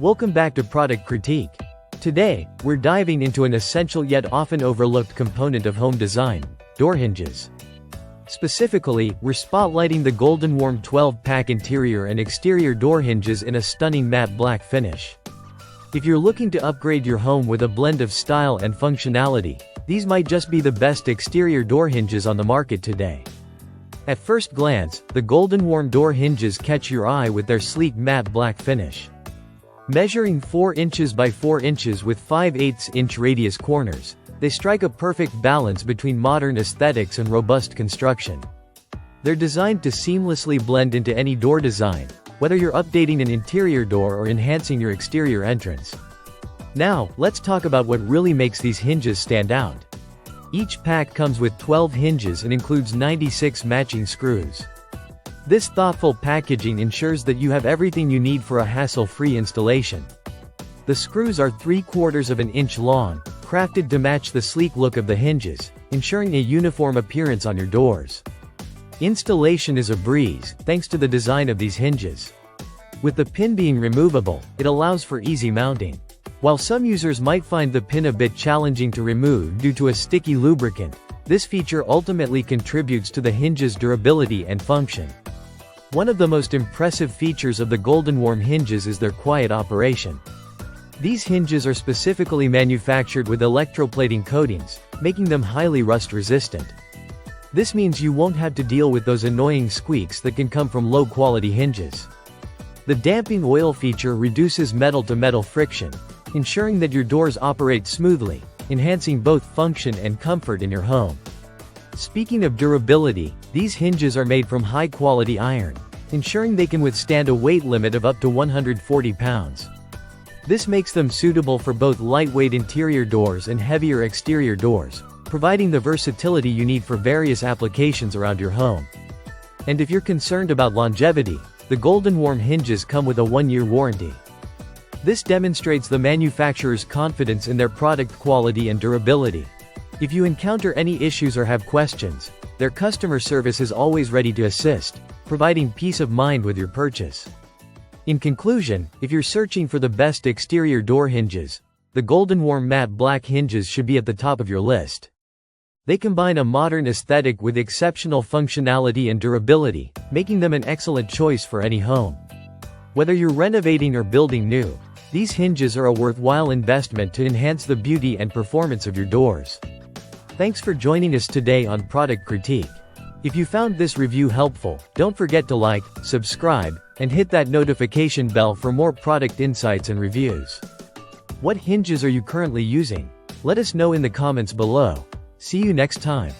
Welcome back to Product Critique. Today, we're diving into an essential yet often overlooked component of home design: door hinges. Specifically, we're spotlighting the goldenwarm 12-pack interior and exterior door hinges in a stunning matte black finish. If you're looking to upgrade your home with a blend of style and functionality, these might just be the best exterior door hinges on the market today. At first glance, the goldenwarm door hinges catch your eye with their sleek matte black finish. Measuring 4 inches by 4 inches with 5/8-inch radius corners, they strike a perfect balance between modern aesthetics and robust construction. They're designed to seamlessly blend into any door design, whether you're updating an interior door or enhancing your exterior entrance. Now, let's talk about what really makes these hinges stand out. Each pack comes with 12 hinges and includes 96 matching screws. This thoughtful packaging ensures that you have everything you need for a hassle-free installation. The screws are 3/4 of an inch long, crafted to match the sleek look of the hinges, ensuring a uniform appearance on your doors. Installation is a breeze, thanks to the design of these hinges. With the pin being removable, it allows for easy mounting. While some users might find the pin a bit challenging to remove due to a sticky lubricant, this feature ultimately contributes to the hinge's durability and function. One of the most impressive features of the goldenwarm hinges is their quiet operation. These hinges are specifically manufactured with electroplating coatings, making them highly rust-resistant. This means you won't have to deal with those annoying squeaks that can come from low-quality hinges. The damping oil feature reduces metal-to-metal friction, ensuring that your doors operate smoothly, enhancing both function and comfort in your home. Speaking of durability, these hinges are made from high-quality iron, ensuring they can withstand a weight limit of up to 140 pounds. This makes them suitable for both lightweight interior doors and heavier exterior doors, providing the versatility you need for various applications around your home. And if you're concerned about longevity, the goldenwarm hinges come with a 1-year warranty. This demonstrates the manufacturer's confidence in their product quality and durability. If you encounter any issues or have questions, their customer service is always ready to assist, providing peace of mind with your purchase. In conclusion, if you're searching for the best exterior door hinges, the goldenwarm matte black hinges should be at the top of your list. They combine a modern aesthetic with exceptional functionality and durability, making them an excellent choice for any home. Whether you're renovating or building new, these hinges are a worthwhile investment to enhance the beauty and performance of your doors. Thanks for joining us today on Product Critique. If you found this review helpful, don't forget to like, subscribe, and hit that notification bell for more product insights and reviews. What hinges are you currently using? Let us know in the comments below. See you next time.